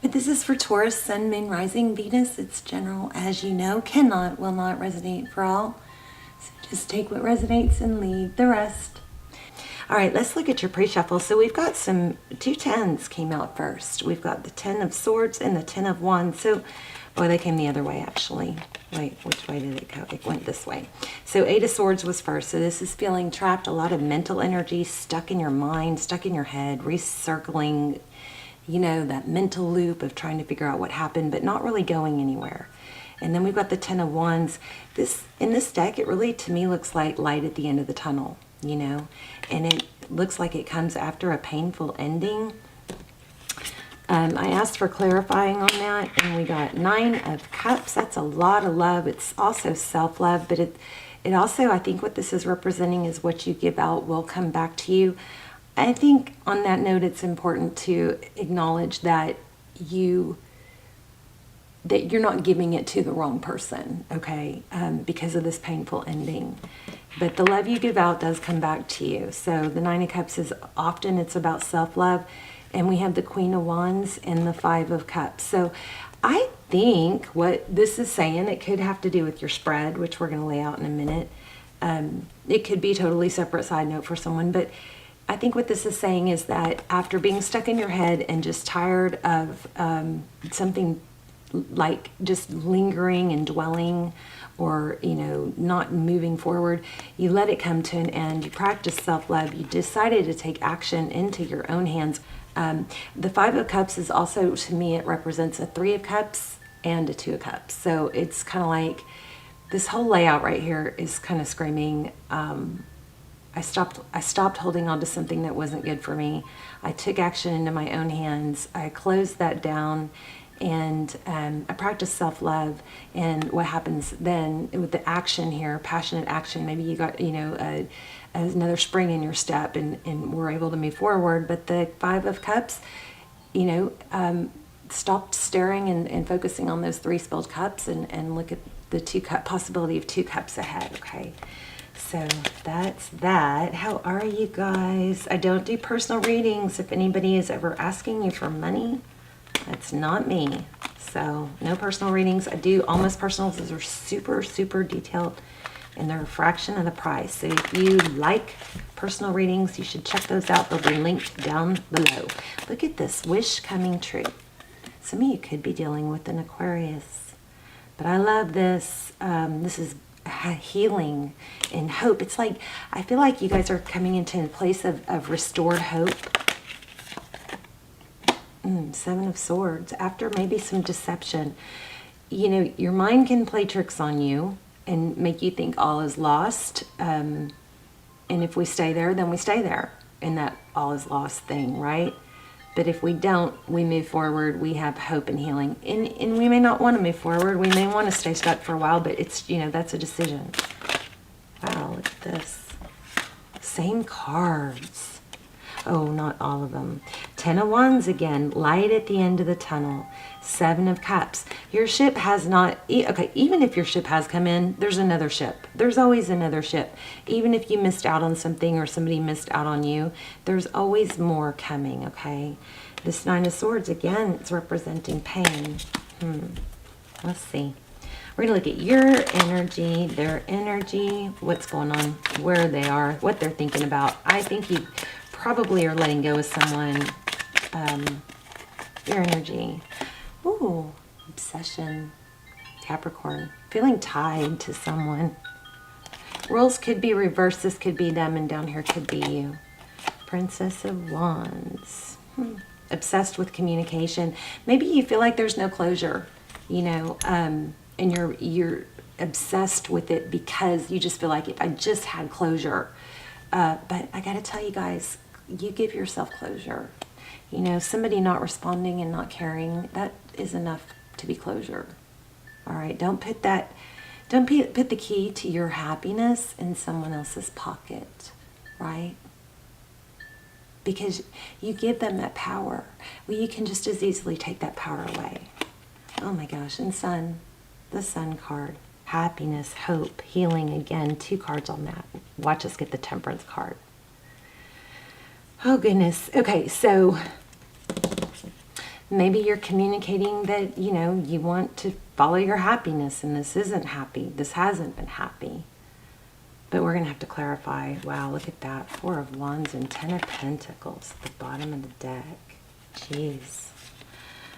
But this is for Taurus, Sun, Moon, Rising, Venus. It's general, as you know, will not resonate for all. So just take what resonates and leave the rest. All right, let's look at your pre-shuffle. So we've got two tens came out first. We've got the 10 of Swords and the 10 of Wands. So, oh, they came the other way, actually. Wait, which way did it go? It went this way. So 8 of Swords was first. So this is feeling trapped, a lot of mental energy stuck in your mind, stuck in your head, recircling, you know, that mental loop of trying to figure out what happened, but not really going anywhere. And then we've got the 10 of Wands. In this deck, it really, to me, looks like light at the end of the tunnel, you know, and it looks like it comes after a painful ending. I asked for clarifying on that, and we got 9 of Cups. That's a lot of love. It's also self-love, but it also, I think what this is representing is what you give out will come back to you. I think on that note, it's important to acknowledge that you're not giving it to the wrong person, okay, because of this painful ending. But the love you give out does come back to you. So the 9 of Cups is often, it's about self-love. And we have the Queen of Wands and the 5 of Cups. So I think what this is saying, it could have to do with your spread, which we're going to lay out in a minute. It could be totally separate side note for someone, but I think what this is saying is that after being stuck in your head and just tired of something like just lingering and dwelling, or, you know, not moving forward, you let it come to an end. You practice self-love. You decided to take action into your own hands. The 5 of Cups is also, to me, it represents a 3 of Cups and a 2 of Cups. So it's kind of like this whole layout right here is kind of screaming, I stopped holding on to something that wasn't good for me. I took action into my own hands. I closed that down, and I practiced self-love. And what happens then with the action here, passionate action, maybe you got, you know, another spring in your step and we're able to move forward. But the 5 of Cups, you know, stopped staring and focusing on those 3 spilled cups and look at the 2 cup possibility of 2 cups ahead, okay? So that's that. How are you guys? I don't do personal readings. If anybody is ever asking you for money, that's not me. So no personal readings. I do almost personals. Those are super, super detailed, and they're a fraction of the price. So if you like personal readings, you should check those out. They'll be linked down below. Look at this, wish coming true. Some of you could be dealing with an Aquarius, but I love this. This is healing and hope. It's like, I feel like you guys are coming into a place of restored hope. 7 of Swords, after maybe some deception. You know, your mind can play tricks on you and make you think all is lost. And if we stay there, then we stay there in that all is lost thing, right? But if we don't, we move forward, we have hope and healing. And we may not want to move forward. We may want to stay stuck for a while, but it's, you know, that's a decision. Wow, look at this. Same cards. Oh, not all of them. 10 of Wands again, light at the end of the tunnel. 7 of Cups. Your ship has not, okay, even if your ship has come in, there's another ship. There's always another ship. Even if you missed out on something or somebody missed out on you, there's always more coming, okay? This 9 of Swords, again, it's representing pain. Let's see. We're going to look at your energy, their energy, what's going on, where they are, what they're thinking about. I think you probably are letting go of someone. Your energy. Ooh, obsession. Capricorn. Feeling tied to someone. Roles could be reversed. This could be them, and down here could be you. Princess of Wands. Obsessed with communication. Maybe you feel like there's no closure, you know, and you're obsessed with it because you just feel like if I just had closure. But I got to tell you guys, you give yourself closure. You know, somebody not responding and not caring, that is enough to be closure. All right, don't put the key to your happiness in someone else's pocket, right? Because you give them that power. Well, you can just as easily take that power away. Oh my gosh, and Sun, the Sun card. Happiness, hope, healing, again, 2 cards on that. Watch us get the Temperance card. Oh goodness. Okay, so Maybe you're communicating that, you know, you want to follow your happiness and this isn't happy. This hasn't been happy. But we're going to have to clarify. Wow, look at that. 4 of Wands and 10 of Pentacles at the bottom of the deck. Jeez.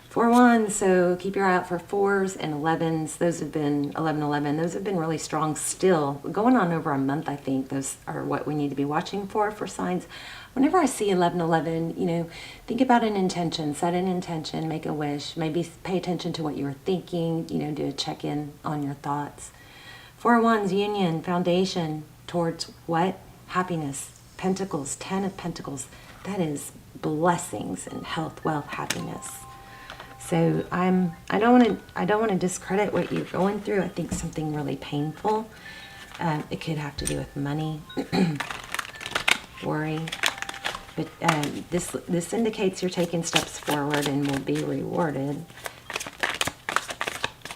4 Wands, so keep your eye out for 4s and 11s. Those have been 11, 11. Those have been really strong still. Going on over a month, I think. Those are what we need to be watching for signs. Whenever I see 11, 11, you know, think about an intention. Set an intention, make a wish. Maybe pay attention to what you were thinking. You know, do a check-in on your thoughts. 4 Wands, union, foundation towards what? Happiness. Pentacles, 10 of Pentacles. That is blessings and health, wealth, happiness. So I don't want to discredit what you're going through. I think something really painful. It could have to do with money, worry. But this indicates you're taking steps forward and will be rewarded.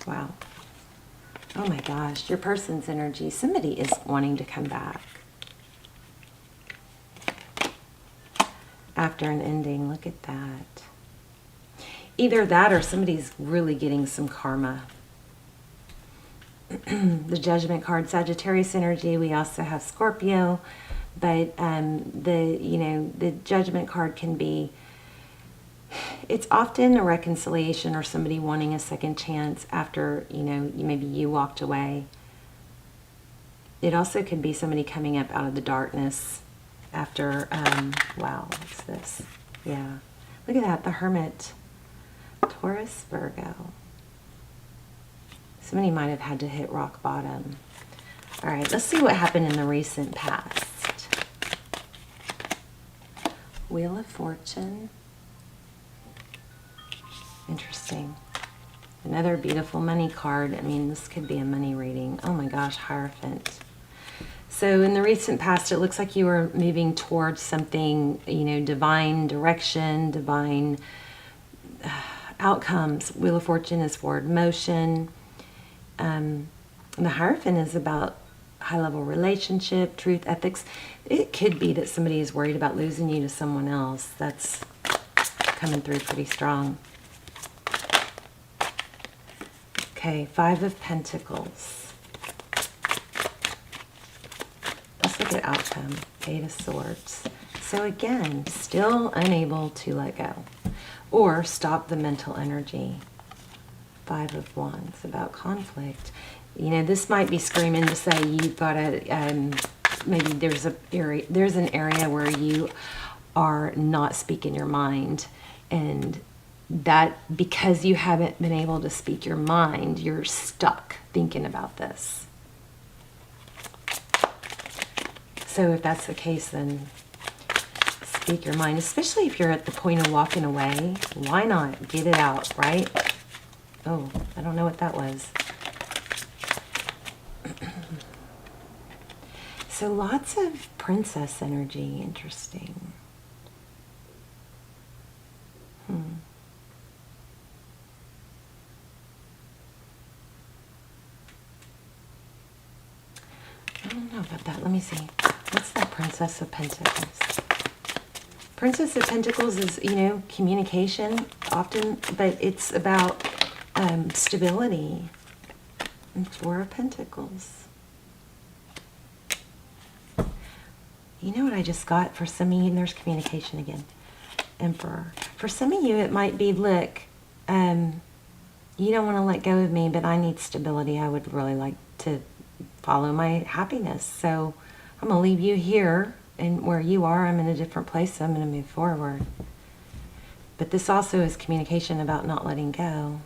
Wow. Oh my gosh, your person's energy. Somebody is wanting to come back after an ending. Look at that. Either that or somebody's really getting some karma. The Judgment card, Sagittarius energy. We also have Scorpio, but the Judgment card can be. It's often a reconciliation or somebody wanting a second chance after, you know, maybe you walked away. It also could be somebody coming up out of the darkness after, wow, what's this? Yeah. Look at that, the Hermit. Taurus, Virgo. Somebody might have had to hit rock bottom. All right, let's see what happened in the recent past. Wheel of Fortune. Interesting. Another beautiful money card. I mean, this could be a money reading. Oh my gosh, Hierophant. So in the recent past, it looks like you were moving towards something, you know, divine direction, divine outcomes. Wheel of Fortune is forward motion. And the Hierophant is about high-level relationship, truth, ethics. It could be that somebody is worried about losing you to someone else. That's coming through pretty strong. Okay, 5 of Pentacles. Let's look at outcome. 8 of Swords. So again, still unable to let go or stop the mental energy. 5 of Wands, about conflict. You know, this might be screaming to say you've got to, maybe there's an area where you are not speaking your mind, and that because you haven't been able to speak your mind, you're stuck thinking about this. So if that's the case, then speak your mind, especially if you're at the point of walking away. Why not get it out, right? Oh, I don't know what that was. So lots of princess energy. Interesting. I don't know about that. Let me see. What's that Princess of Pentacles? Princess of Pentacles is, you know, communication often, but it's about stability. And 4 of Pentacles. You know what I just got for some of you? There's communication again. Emperor. For some of you, it might be, look, you don't want to let go of me, but I need stability. I would really like to follow my happiness. So I'm going to leave you here, and where you are, I'm in a different place, so I'm going to move forward. But this also is communication about not letting go.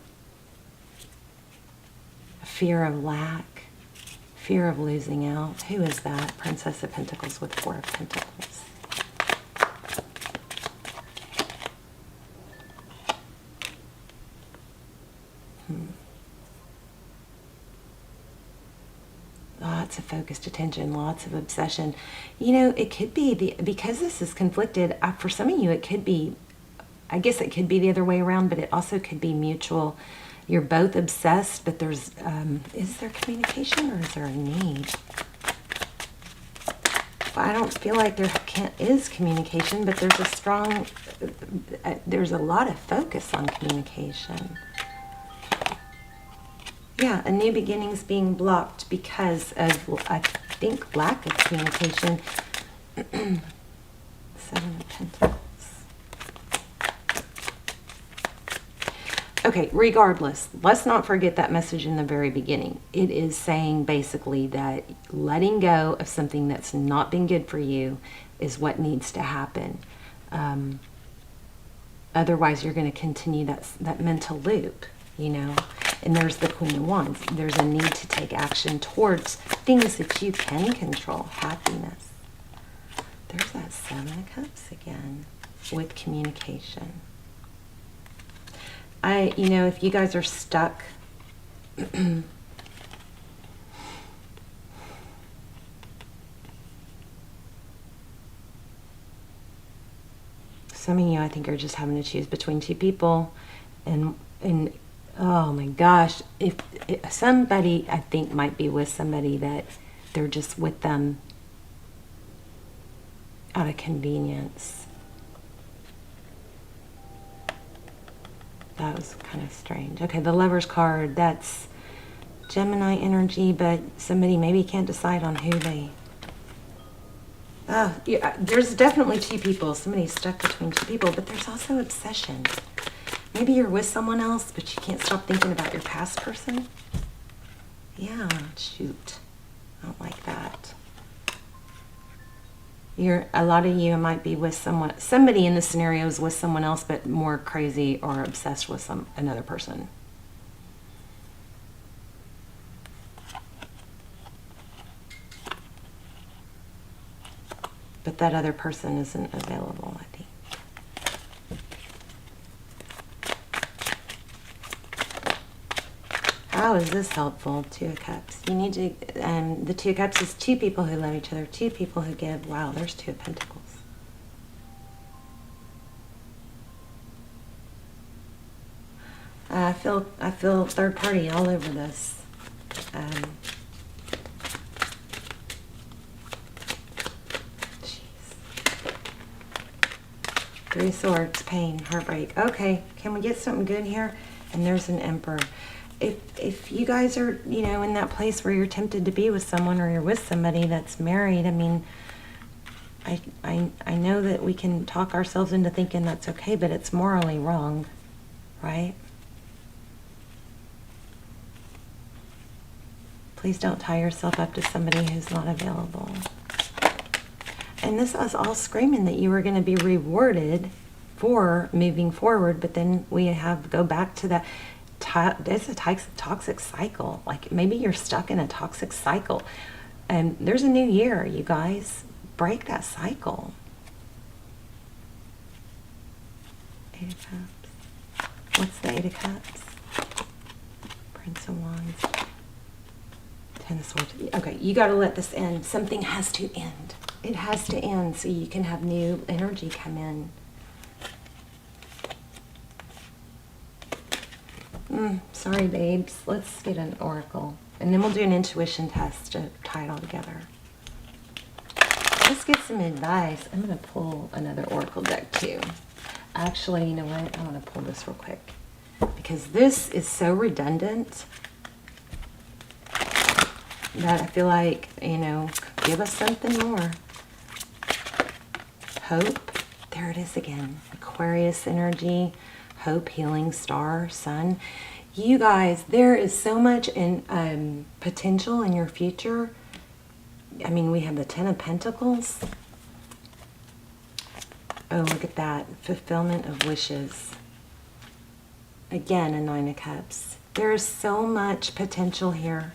Fear of lack, fear of losing out. Who is that? Princess of Pentacles with 4 of Pentacles. Lots of focused attention, lots of obsession. You know, it could be, because this is conflicted, for some of you it could be, I guess it could be the other way around, but it also could be mutual. You're both obsessed, but there's, is there communication or is there a need? I don't feel like there is communication, but there's a strong, there's a lot of focus on communication. Yeah, a new beginning's being blocked because of, I think, lack of communication. 7 of Pentacles. Okay, regardless, let's not forget that message in the very beginning. It is saying basically that letting go of something that's not been good for you is what needs to happen. Otherwise, you're going to continue that mental loop, you know. And there's the Queen of Wands. There's a need to take action towards things that you can control. Happiness. There's that 7 of Cups again with communication. You know, if you guys are stuck, some of you, I think, are just having to choose between two people, and oh my gosh, if somebody, I think, might be with somebody that they're just with them out of convenience. That was kind of strange. Okay, the Lover's card, that's Gemini energy, but somebody maybe can't decide on who they... yeah, there's definitely two people. Somebody's stuck between two people, but there's also obsession. Maybe you're with someone else, but you can't stop thinking about your past person. Yeah, shoot. I don't like that. A lot of you might be with somebody in this scenario is with someone else, but more crazy or obsessed with another person. But that other person isn't available, I think. How is this helpful? 2 of Cups. You need to, the 2 of Cups is two people who love each other, two people who give. Wow, there's 2 of Pentacles. I feel third party all over this. Jeez. 3 of Swords, pain, heartbreak. Okay, can we get something good here? And there's an Emperor. If you guys are, you know, in that place where you're tempted to be with someone, or you're with somebody that's married, I mean, I know that we can talk ourselves into thinking that's okay, but it's morally wrong, right? Please don't tie yourself up to somebody who's not available. And this is all screaming that you were going to be rewarded for moving forward, but then we go back to that. It's a toxic cycle. Like, maybe you're stuck in a toxic cycle, and there's a new year, you guys. Break that cycle. 8 of Cups. What's the 8 of Cups? Prince of Wands. 10 of Swords. Okay, you got to let this end. Something has to end. It has to end so you can have new energy come in. Sorry, babes. Let's get an oracle. And then we'll do an intuition test to tie it all together. Let's get some advice. I'm going to pull another oracle deck, too. Actually, you know what? I want to pull this real quick. Because this is so redundant that I feel like, you know, give us something more. Hope. There it is again. Aquarius energy. Hope, healing, star, sun. You guys, there is so much in potential in your future. I mean, we have the 10 of Pentacles. Oh, look at that. Fulfillment of wishes. Again, a 9 of Cups. There is so much potential here.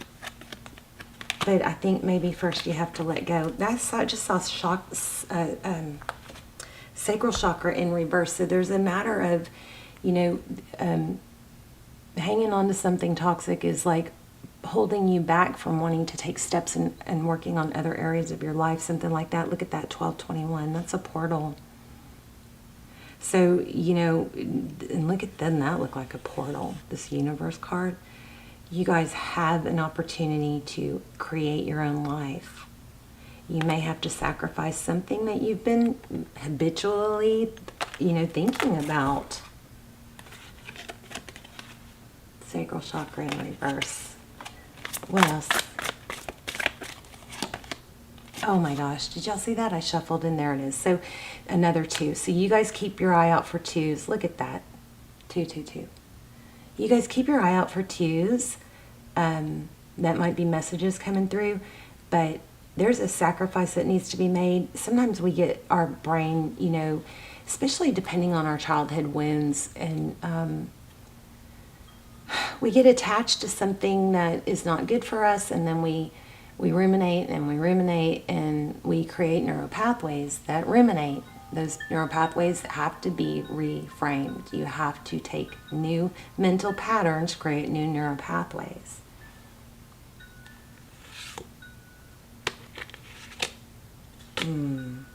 But I think maybe first you have to let go. I just saw sacral chakra in reverse. So there's a matter of, you know, hanging on to something toxic is like holding you back from wanting to take steps and working on other areas of your life, something like that. Look at that 1221. That's a portal. So, you know, and look at them. That look like a portal, this universe card. You guys have an opportunity to create your own life. You may have to sacrifice something that you've been habitually, thinking about. Sacral chakra in reverse. What else? Oh my gosh, did y'all see that? I shuffled and there it is. So another 2. So you guys keep your eye out for 2s. Look at that. 2, 2, 2. You guys keep your eye out for 2s. That might be messages coming through, but there's a sacrifice that needs to be made. Sometimes we get our brain, especially depending on our childhood wounds, and we get attached to something that is not good for us, and then we ruminate and we ruminate, and we create neural pathways that ruminate. Those neural pathways have to be reframed. You have to take new mental patterns, create new neural pathways.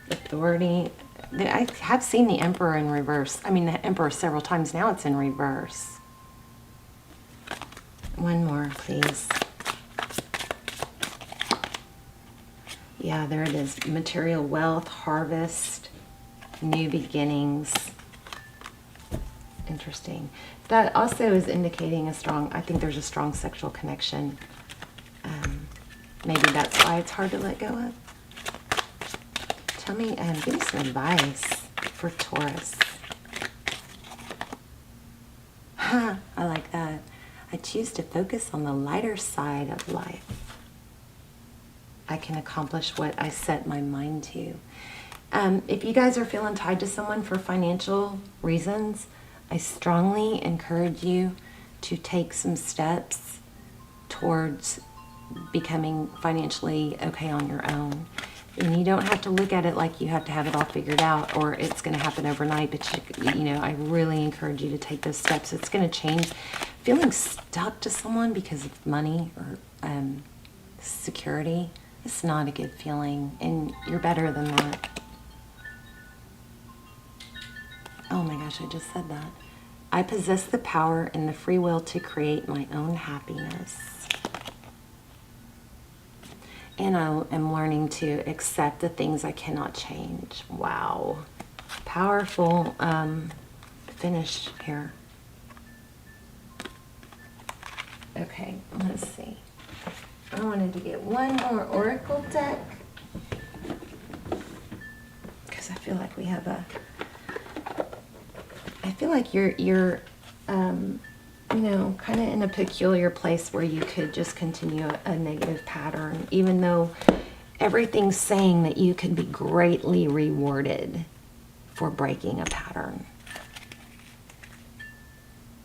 Authority. I have seen the Emperor in reverse. I mean, the Emperor several times now. It's in reverse. One more, please. Yeah, there it is. Material wealth, harvest, new beginnings. Interesting. That also is indicating I think there's a strong sexual connection. Maybe that's why it's hard to let go of. Tell me, give me some advice for Taurus. I like that. I choose to focus on the lighter side of life. I can accomplish what I set my mind to. If you guys are feeling tied to someone for financial reasons, I strongly encourage you to take some steps towards becoming financially okay on your own. And you don't have to look at it like you have to have it all figured out or it's going to happen overnight. But, I really encourage you to take those steps. It's going to change. Feeling stuck to someone because of money or security, it's not a good feeling. And you're better than that. Oh my gosh, I just said that. I possess the power and the free will to create my own happiness. And I am learning to accept the things I cannot change. Wow. Powerful finish here. Okay, let's see. I wanted to get one more oracle deck because I feel like we have I feel like you're kind of in a peculiar place where you could just continue a negative pattern, even though everything's saying that you could be greatly rewarded for breaking a pattern.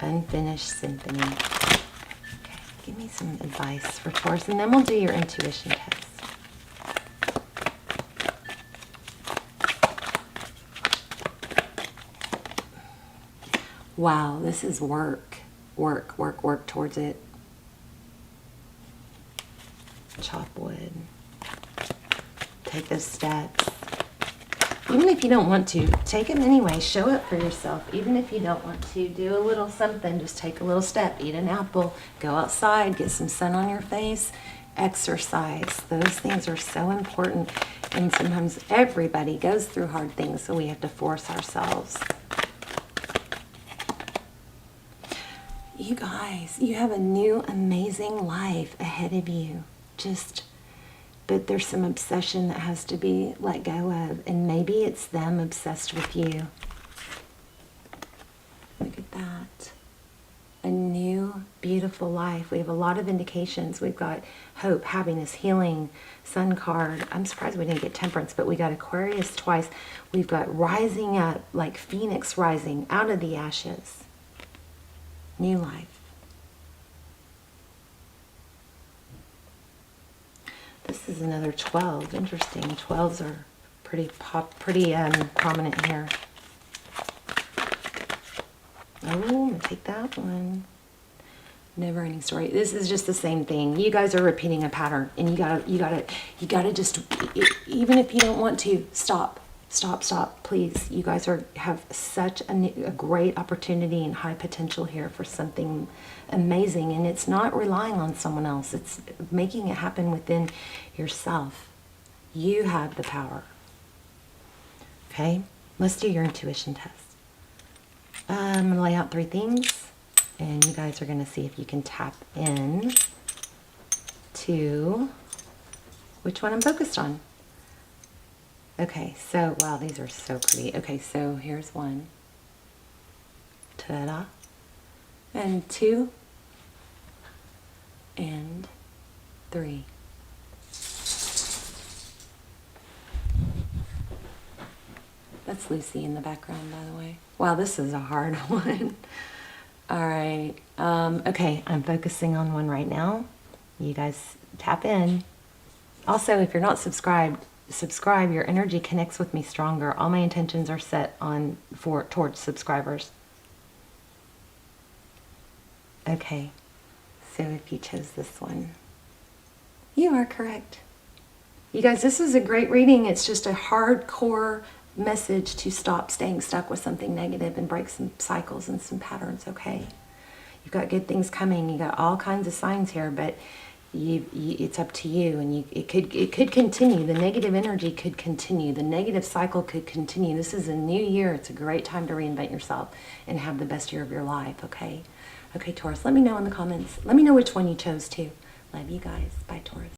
Unfinished symphony. Okay, give me some advice for Taurus, and then we'll do your intuition test. Wow, this is work. Work towards it. Chop wood. Take those steps. Even if you don't want to, take them anyway. Show up for yourself. Even if you don't want to, do a little something. Just take a little step. Eat an apple. Go outside. Get some sun on your face. Exercise. Those things are so important. And sometimes everybody goes through hard things, so we have to force ourselves. You guys, you have a new amazing life ahead of you. But there's some obsession that has to be let go of, and maybe it's them obsessed with you. Look at that. A new, beautiful life. We have a lot of indications. We've got hope, happiness, healing, sun card. I'm surprised we didn't get temperance, but we got Aquarius twice. We've got rising up, like Phoenix rising out of the ashes. New life. This is another 12. Interesting. 12s are pretty prominent here. Oh, I'm gonna take that one. Never ending story. This is just the same thing. You guys are repeating a pattern, and you gotta just, even if you don't want to, stop, please. You guys have such a great opportunity and high potential here for something amazing, and it's not relying on someone else. It's making it happen within yourself. You have the power. Okay, let's do your intuition test. I'm going to lay out 3 things, and you guys are going to see if you can tap in to which one I'm focused on. Okay, so, wow, these are so pretty. Okay, so here's 1. Ta-da. And 2. And 3. That's Lucy in the background, by the way. Wow, this is a hard one. All right. Okay, I'm focusing on 1 right now. You guys tap in. Also, if you're not subscribed, subscribe. Your energy connects with me stronger. All my intentions are set on towards subscribers. Okay. So if you chose this one, you are correct. You guys, this is a great reading. It's just a hardcore message to stop staying stuck with something negative and break some cycles and some patterns, okay? You've got good things coming. You got all kinds of signs here, but it's up to you, and it could continue. The negative energy could continue. The negative cycle could continue. This is a new year. It's a great time to reinvent yourself and have the best year of your life, okay? Okay, Taurus, let me know in the comments. Let me know which one you chose too. Love you guys. Bye, Taurus.